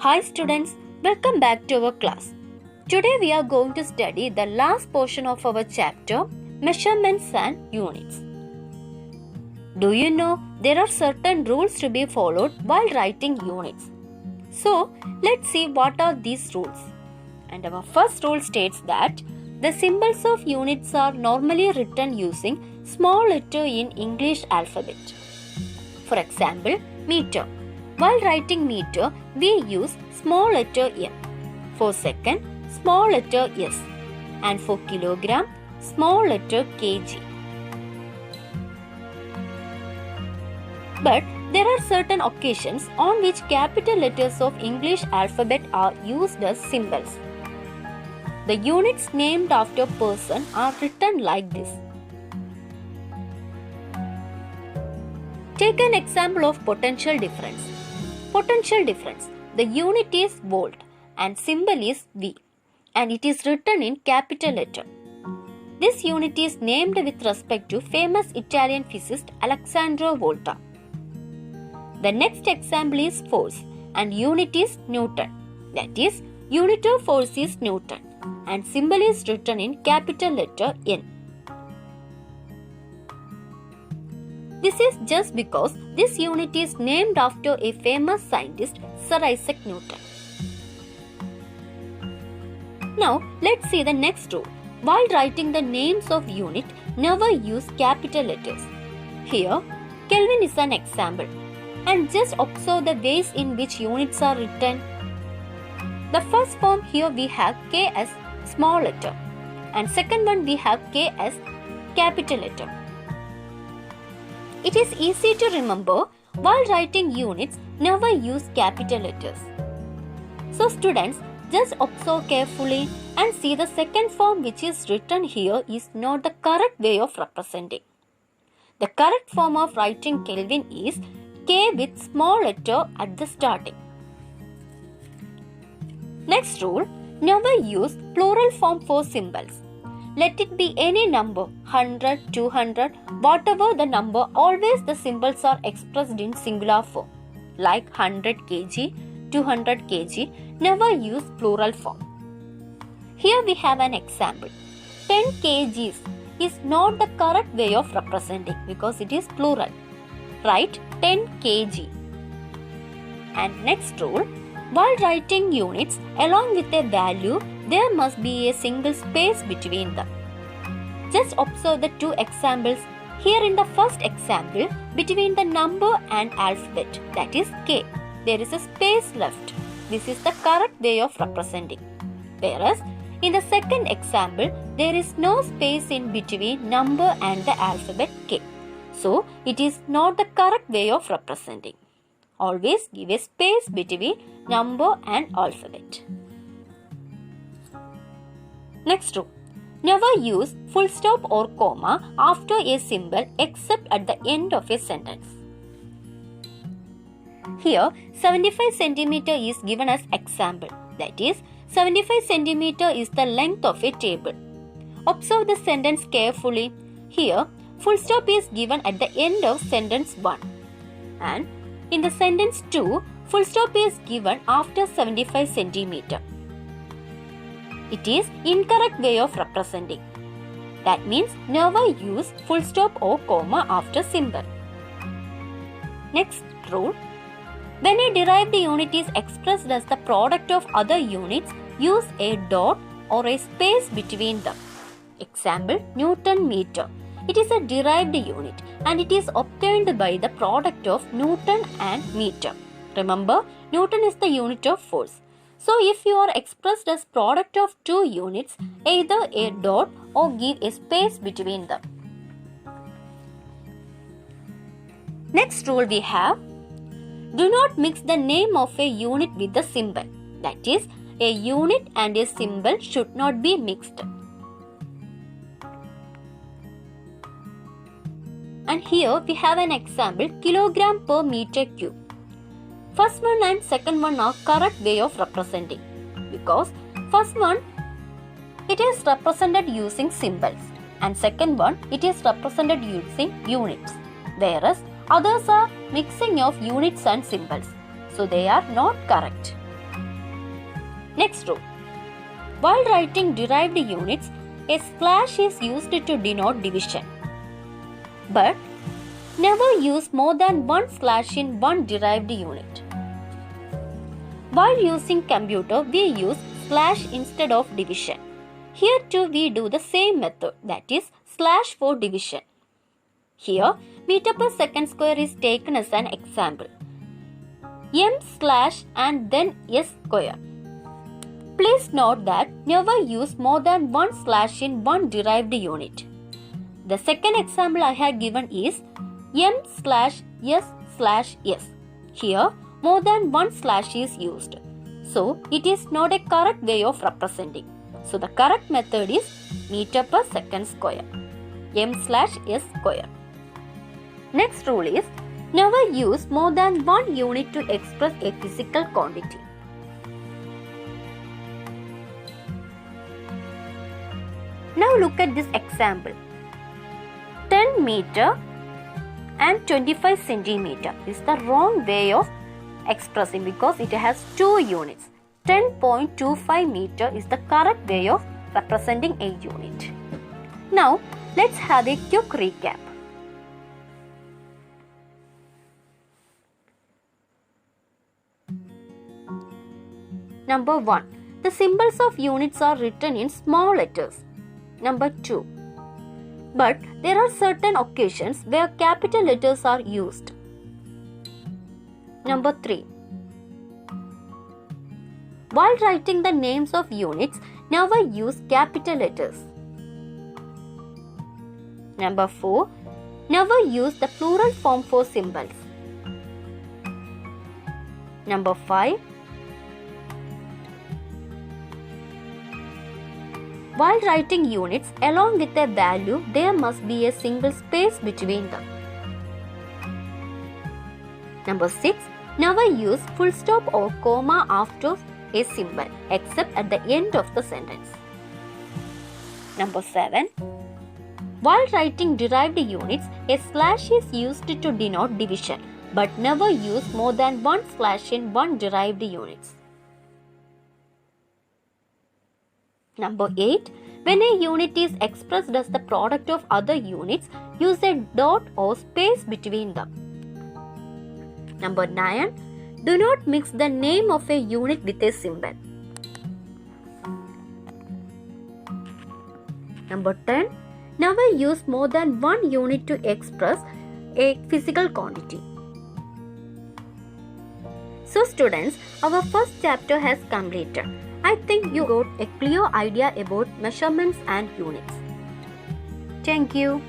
Hi students, welcome back to our class. Today we are going to study the last portion of our chapter, Measurements and Units. Do you know there are certain rules to be followed while writing units? So, let's see what are these rules. And our first rule states that the symbols of units are normally written using small letter in English alphabet. For example, meter. While writing meter, we use small letter M. For second, small letter S. And for kilogram, small letter kg. But there are certain occasions on which capital letters of English alphabet are used as symbols. The units named after person are written like this. Take an example of potential difference. Potential difference. The unit is volt and symbol is V and it is written in capital letter. This unit is named with respect to famous Italian physicist Alessandro Volta. The next example is force and unit is Newton. That is, unit of force is Newton and symbol is written in capital letter N. This is just because this unit is named after a famous scientist, Sir Isaac Newton. Now, let's see the next rule. While writing the names of unit, never use capital letters. Here, Kelvin is an example. And just observe the ways in which units are written. The first form here we have K as small letter. And second one we have K as capital letter. It is easy to remember, while writing units, never use capital letters. So students, just observe carefully and see the second form which is written here is not the correct way of representing. The correct form of writing Kelvin is K with small letter at the starting. Next rule, never use plural form for symbols. Let it be any number, 100, 200, whatever the number, always the symbols are expressed in singular form. Like 100 kg, 200 kg, never use plural form. Here we have an example. 10 kgs is not the correct way of representing because it is plural. Write 10 kg. And next rule, while writing units along with a value, there must be a single space between them. Just observe the two examples. Here in the first example, between the number and alphabet, that is K, there is a space left. This is the correct way of representing. Whereas, in the second example, there is no space in between number and the alphabet K. So, it is not the correct way of representing. Always give a space between number and alphabet. Next rule. Never use full stop or comma after a symbol except at the end of a sentence. Here, 75 cm is given as example. That is, 75 cm is the length of a table. Observe the sentence carefully. Here, full stop is given at the end of sentence 1. And in the sentence 2, full stop is given after 75 cm. It is incorrect way of representing. That means never use full stop or comma after symbol. Next rule. When a derived unit is expressed as the product of other units, use a dot or a space between them. Example, Newton meter. It is a derived unit and it is obtained by the product of Newton and meter. Remember, Newton is the unit of force. So, if you are expressed as product of two units, either a dot or give a space between them. Next rule we have, do not mix the name of a unit with the symbol. That is, a unit and a symbol should not be mixed. And here we have an example, kilogram per meter cube. First one and second one are correct way of representing because first one it is represented using symbols and second one it is represented using units, whereas others are mixing of units and symbols, so they are not correct. Next rule. While writing derived units, a slash is used to denote division. But never use more than one slash in one derived unit. While using computer, we use slash instead of division. Here too we do the same method, that is slash for division. Here meter per second square is taken as an example. M slash and then S square. Please note that never use more than one slash in one derived unit. The second example I had given is M slash S slash S. Here more than one slash is used. So it is not a correct way of representing. So the correct method is meter per second square. M slash S square. Next rule is never use more than one unit to express a physical quantity. Now look at this example. 10 meter and 25 centimeter is the wrong way of expressing because it has two units. 10.25 meter is the correct way of representing a unit. Now let's have a quick recap. Number 1. The symbols of units are written in small letters. Number 2. But there are certain occasions where capital letters are used. Number 3. While writing the names of units, never use capital letters. Number 4. Never use the plural form for symbols. Number 5. While writing units along with a value, there must be a single space between them. Number 6. Never use full stop or comma after a symbol except at the end of the sentence. Number 7. While writing derived units, a slash is used to denote division, but never use more than one slash in one derived units. Number 8. When a unit is expressed as the product of other units, use a dot or space between them. Number 9. Do not mix the name of a unit with a symbol. Number 10. Never use more than one unit to express a physical quantity. So students, our first chapter has completed. I think you got a clear idea about measurements and units. Thank you.